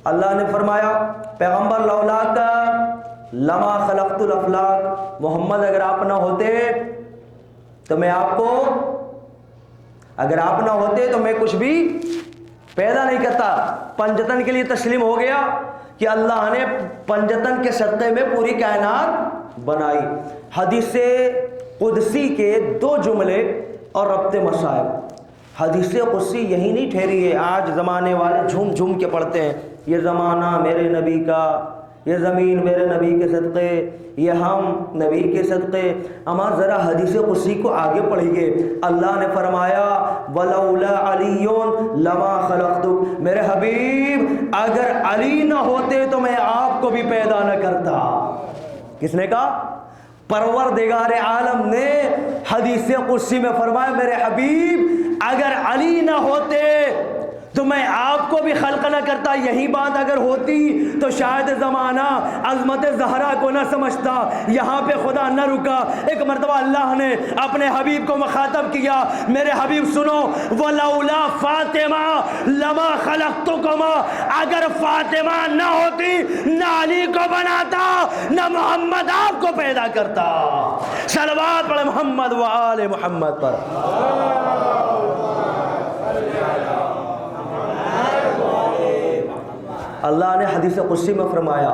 اللہ نے فرمایا پیغمبر لولاک لما خلقت الافلاک، محمد اگر آپ نہ ہوتے تو میں آپ کو، اگر آپ نہ ہوتے تو میں کچھ بھی پیدا نہیں کرتا۔ پنجتن کے لیے تسلیم ہو گیا کہ اللہ نے پنجتن کے صدقے میں پوری کائنات بنائی۔ حدیث قدسی کے دو جملے اور ربط مسائل۔ حدیث قدسی یہی نہیں ٹھہری ہے، آج زمانے والے جھوم جھوم کے پڑھتے ہیں یہ زمانہ میرے نبی کا، یہ زمین میرے نبی کے صدقے، یہ ہم نبی کے صدقے۔ اما ذرا حدیث قدسی کو آگے پڑھیے۔ اللہ نے فرمایا ولولا علی لما خلقتک، میرے حبیب اگر علی نہ ہوتے تو میں آپ کو بھی پیدا نہ کرتا۔ کس نے کہا؟ پروردگار عالم نے حدیث قدسی میں فرمایا میرے حبیب اگر علی نہ ہوتے تو میں آپ کو بھی خلق نہ کرتا۔ یہی بات اگر ہوتی تو شاید زمانہ عظمت زہرا کو نہ سمجھتا۔ یہاں پہ خدا نہ رکا، ایک مرتبہ اللہ نے اپنے حبیب کو مخاطب کیا، میرے حبیب سنو ولولا فاطمہ لما خلقتکما، اگر فاطمہ نہ ہوتی نہ علی کو بناتا نہ محمد آپ کو پیدا کرتا۔ صلوات پڑھے محمد و آل محمد پر۔ اللہ نے حدیث قدسی میں فرمایا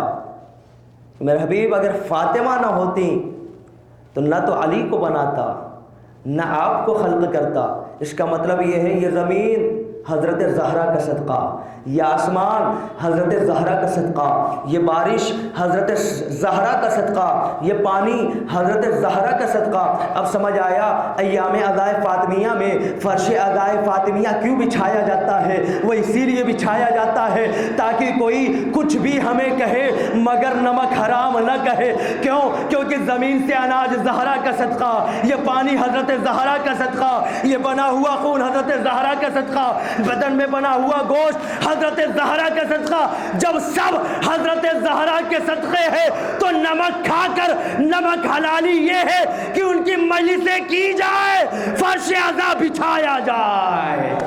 میرے حبیب اگر فاطمہ نہ ہوتی تو نہ تو علی کو بناتا نہ آپ کو خلق کرتا۔ اس کا مطلب یہ ہے یہ زمین حضرت زہرا کا صدقہ، یہ آسمان حضرت زہرا کا صدقہ، یہ بارش حضرت زہرا کا صدقہ، یہ پانی حضرت زہرا کا صدقہ۔ اب سمجھ آیا ایام عزائے فاطمیہ میں فرش عزائے فاطمیہ کیوں بچھایا جاتا ہے؟ وہ اسی لیے بچھایا جاتا ہے تاکہ کوئی کچھ بھی ہمیں کہے مگر نمک حرام نہ کہے۔ کیوں؟ کیونکہ زمین سے اناج زہرا کا صدقہ، یہ پانی حضرت زہرا کا صدقہ، یہ بنا ہوا خون حضرت زہرا کا صدقہ، بدن میں بنا ہوا گوشت حضرت زہرا کا صدقہ۔ جب سب حضرت زہرا کے صدقے ہے تو نمک کھا کر نمک حلالی یہ ہے کہ ان کی مجلسیں کی جائے، فرش عزا بچھایا جائے۔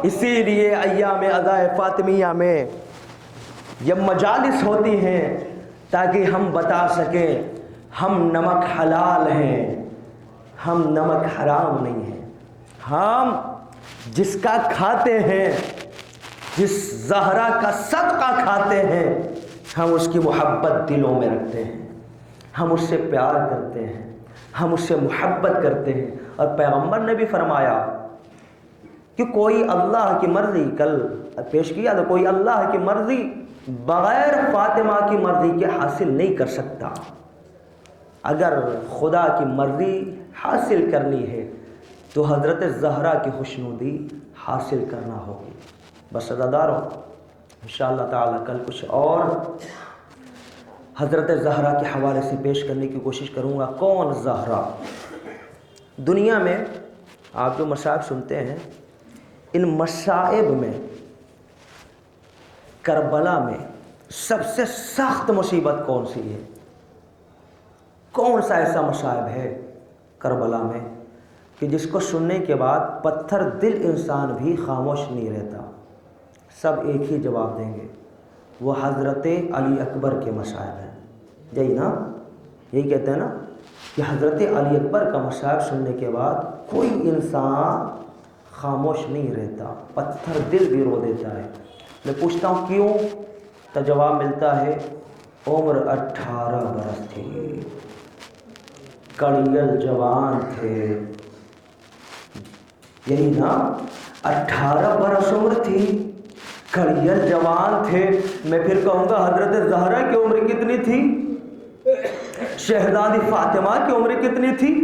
اسی لیے ایام عزائے فاطمیہ میں یہ مجالس ہوتی ہیں تاکہ ہم بتا سکیں ہم نمک حلال ہیں، ہم نمک حرام نہیں ہیں۔ ہم جس کا کھاتے ہیں، جس زہرا کا صدقہ کھاتے ہیں، ہم اس کی محبت دلوں میں رکھتے ہیں، ہم اس سے پیار کرتے ہیں، ہم اس سے محبت کرتے ہیں۔ اور پیغمبر نے بھی فرمایا کہ کوئی اللہ کی مرضی، کل پیش کیا تو کوئی اللہ کی مرضی بغیر فاطمہ کی مرضی کے حاصل نہیں کر سکتا۔ اگر خدا کی مرضی حاصل کرنی ہے تو حضرت زہرا کی خوشنودی حاصل کرنا ہوگی۔ بس عزاداروں انشاءاللہ تعالی کل کچھ اور حضرت زہرا کے حوالے سے پیش کرنے کی کوشش کروں گا۔ کون زہرا؟ دنیا میں آپ جو مصائب سنتے ہیں، ان مصائب میں کربلا میں سب سے سخت مصیبت کون سی ہے؟ کون سا ایسا مصائب ہے کربلا میں کہ جس کو سننے کے بعد پتھر دل انسان بھی خاموش نہیں رہتا؟ سب ایک ہی جواب دیں گے، وہ حضرت علی اکبر کے مصائب ہیں۔ یہی نا، یہی کہتے ہیں نا کہ حضرت علی اکبر کا مصائب سننے کے بعد کوئی انسان خاموش نہیں رہتا، پتھر دل بھی رو دیتا ہے۔ میں پوچھتا ہوں کیوں؟ تو جواب ملتا ہے عمر 18 برس تھی، کڑیل جوان تھے۔ یہی نا، 18 برس عمر تھی، کڑیل جوان تھے۔ میں پھر کہوں گا حضرت زہرا کی عمر کتنی تھی؟ شہزادی فاطمہ کی عمر کتنی تھی؟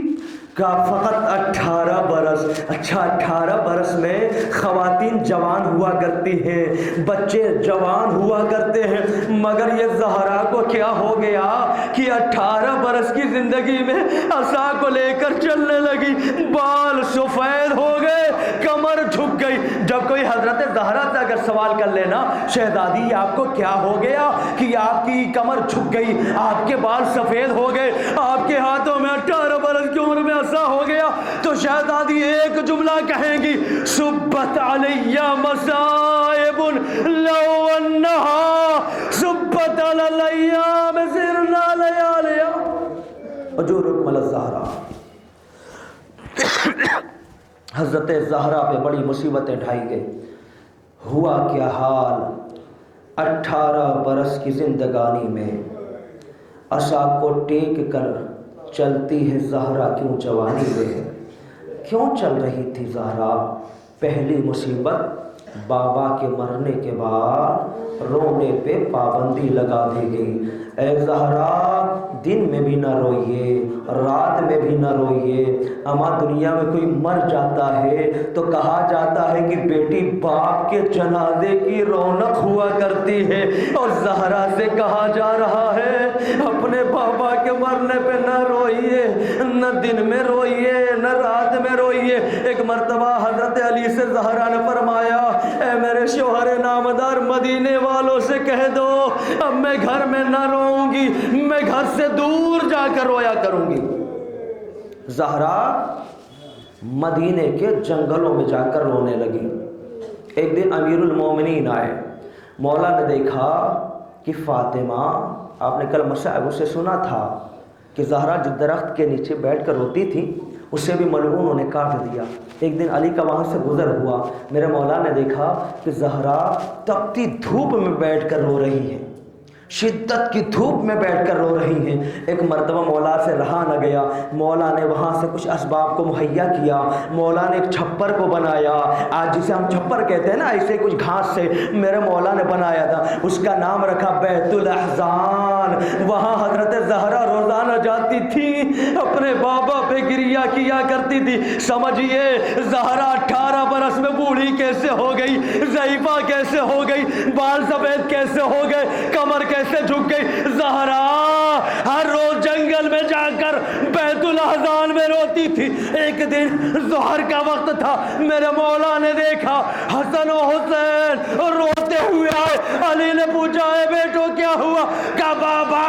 کہا فقط 18 برس۔ اچھا، 18 برس میں خواتین جوان ہوا کرتی ہیں، بچے جوان ہوا کرتے ہیں، مگر یہ زہرا کو کیا ہو گیا کہ 18 برس کی زندگی میں عصا کو لے کر چلنے لگی، بال سفید ہو گئے، کمر جھک گئی۔ جب کوئی حضرت زہرا سے اگر سوال کر لینا شہزادی آپ کو کیا ہو گیا کہ آپ کی کمر جھک گئی، آپ کے بال سفید ہو گئے، آپ کے ہاتھوں میں 18 برس کی عمر میں عصا ہو گیا، تو شہزادی ایک جملہ کہیں گی، سبت علی مصائب لو انہا سبت علی الایام سرنا لیالیا اجورکم علی الزہرا۔ حضرت زہرا پہ بڑی مصیبتیں ڈھائی گئی۔ ہوا کیا حال، 18 برس کی زندگانی میں عصا کو ٹیک کر چلتی ہے زہرا کیوں جوانی میں؟ کیوں چل رہی تھی زہرا؟ پہلی مصیبت، بابا کے مرنے کے بعد رونے پہ پابندی لگا دی گئی۔ اے زہرا دن میں بھی نہ روئیے، رات میں بھی نہ روئیے۔ اما دنیا میں کوئی مر جاتا ہے تو کہا جاتا ہے کہ بیٹی باپ کے جنازے کی رونق ہوا کرتی ہے، اور زہرا سے کہا جا رہا ہے اپنے بابا کے مرنے پہ نہ روئیے، نہ دن میں روئیے نہ رات میں روئیے۔ ایک مرتبہ حضرت علی سے زہرا نے فرمایا، اے میرے شوہر نامدار، مدینے والوں سے کہہ دو اب میں گھر میں نہ روؤں گی، میں گھر سے دور جا کر رویا کروں گی۔ زہرا مدینے کے جنگلوں میں جا کر رونے لگی۔ ایک دن امیر المومنین آئے، مولا نے دیکھا کہ فاطمہ، آپ نے کل مصائب سے سنا تھا کہ زہرا جس درخت کے نیچے بیٹھ کر روتی تھی اسے بھی ملعونوں نے کاٹ دیا۔ ایک دن علی کا وہاں سے گزر ہوا، میرے مولا نے دیکھا کہ زہرا تپتی دھوپ میں بیٹھ کر رو رہی ہے، شدت کی دھوپ میں بیٹھ کر رو رہی ہیں۔ ایک مرتبہ مولا سے رہا نہ گیا، مولا نے وہاں سے کچھ اسباب کو مہیا کیا، مولا نے ایک چھپر کو بنایا، آج جسے ہم چھپر کہتے ہیں نا، ایسے کچھ گھاس سے میرے مولا نے بنایا تھا، اس کا نام رکھا بیت الاحزان۔ وہاں حضرت زہرا روزانہ جاتی تھی، اپنے بابا پہ گریہ کیا کرتی تھی۔ سمجھیے زہرا 18 برس میں بوڑھی کیسے ہو گئی، ضعیفہ کیسے ہو گئی، بال سفید کیسے ہو گئے، کمر کیسے جھک گئی۔ زہرا ہر روز جنگل میں جا کر بیت الاحزان میں روتی تھی۔ ایک دن ظہر کا وقت تھا، میرے مولا نے دیکھا حسن و حسین روتے ہوئے آئے۔ علی نے پوچھا، اے بیٹو کیا ہوا؟ کہا بابا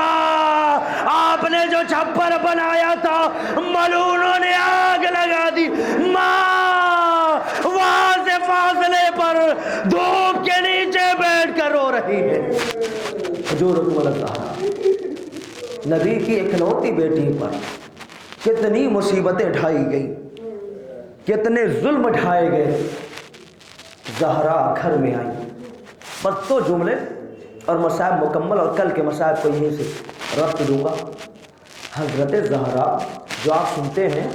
آپ نے جو چھپر بنایا تھا ملعونوں نے آگ لگا دی، ماں وہاں سے فاصلے پر دھوپ کے نیچے بیٹھ کر رو رہی ہے۔ حضورکم علی الزہرا، نبی کی اکلوتی بیٹی پر کتنی مصیبتیں ڈھائی گئی، کتنے ظلم ڈھائے گئے۔ زہرا گھر میں آئی، بس تو جملے اور مصائب مکمل، اور کل کے مصائب کو یہیں سے ربط دوں گا۔ حضرت زہرا جو آپ سنتے ہیں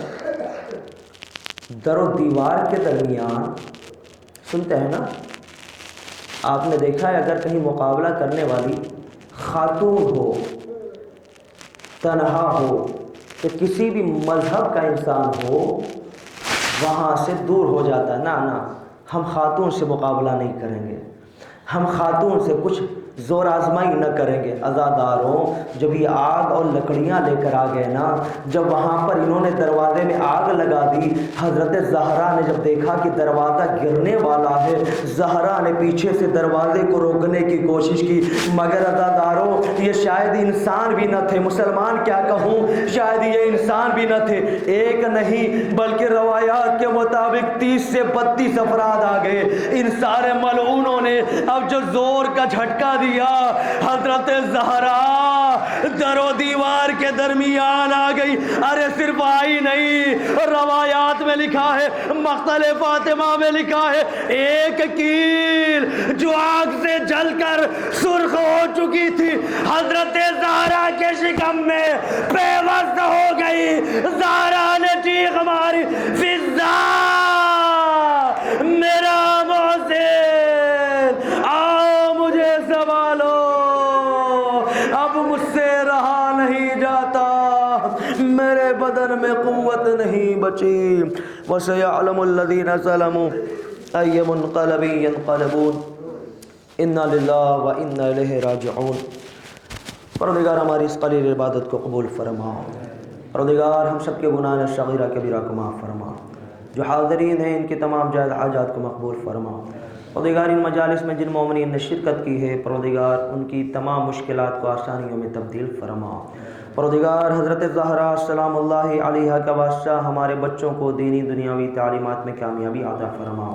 در و دیوار کے درمیان سنتے ہیں نا، آپ نے دیکھا ہے اگر کہیں مقابلہ کرنے والی خاتون ہو، تنہا ہو، کہ کسی بھی مذہب کا انسان ہو وہاں سے دور ہو جاتا ہے، نہ ہم خاتون سے مقابلہ نہیں کریں گے، ہم خاتون سے کچھ زور آزمائی نہ کریں گے۔ عزاداروں، جب یہ آگ اور لکڑیاں لے کر آ گئے نا، جب وہاں پر انہوں نے دروازے میں آگ لگا دی، حضرت زہرا نے جب دیکھا کہ دروازہ گرنے والا ہے، زہرا نے پیچھے سے دروازے کو روکنے کی کوشش کی، مگر عزاداروں یہ شاید انسان بھی نہ تھے، مسلمان کیا کہوں، شاید یہ انسان بھی نہ تھے، ایک نہیں بلکہ روایات کے مطابق 30 سے 32 افراد آ گئے۔ ان سارے ملعونوں نے اب جو زور کا جھٹکا دیا، حضرت زہرا در و دیوار کے درمیان آ گئی۔ ارے صرف آئی نہیں، روایات میں لکھا ہے، مقتل فاطمہ میں لکھا ہے، ایک کیل جو آگ سے جل کر سرخ ہو چکی تھی حضرت زہرا کے شکم میں پیوست ہو گئی۔ زہرا نے چیخ ماری، فضا میرا محسن آؤ مجھے سنبھالو، اب مجھ سے رہا نہیں جاتا، میرے بدن میں قوت نہیں بچی۔ وَسَيَعْلَمُ الَّذِينَ ظَلَمُوا أَيَّ مُنقَلَبٍ يَنقَلِبُونَ اِنَّا لِلَّهِ وَإِنَّا إِلَيْهِ رَاجِعُونَ۔ پروردگار ہماری اس قلیل عبادت کو قبول فرما، پروردگار ہم سب کے گناہ صغیرہ کبیرہ کو معاف فرما، جو حاضرین ہیں ان کے تمام جائز حاجات کو مقبول فرما۔ پروردگار ان مجالس میں جن مومنین نے شرکت کی ہے، پروردگار ان کی تمام مشکلات کو آسانیوں میں تبدیل فرما۔ پروردگار حضرت زہرا سلام اللہ علیہا کا واسطہ ہمارے بچوں کو دینی دنیاوی تعلیمات میں کامیابی عطا فرما۔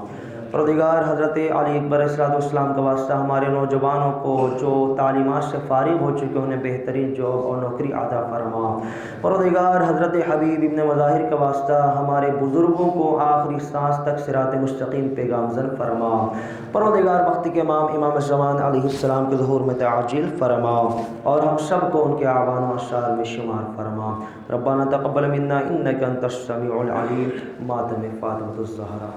پروردگار حضرت علی اکبر علیہ السلام کا واسطہ ہمارے نوجوانوں کو جو تعلیمات سے فارغ ہو چکے انہیں بہترین جاب اور نوکری عطا فرما۔ پروردگار حضرت حبیب ابن مظاہر کا واسطہ ہمارے بزرگوں کو آخری سانس تک صراط مستقیم پہ گامزن فرما۔ پروردگار وقت کے امام زمان علیہ السلام کے ظہور میں تعجیل فرما اور ہم سب کو ان کے اعوان و اشعار میں شمار فرما۔ ربنا تقبل منا انک انت السمیع العلیم۔ ماتم فاطمۃ الزہرا۔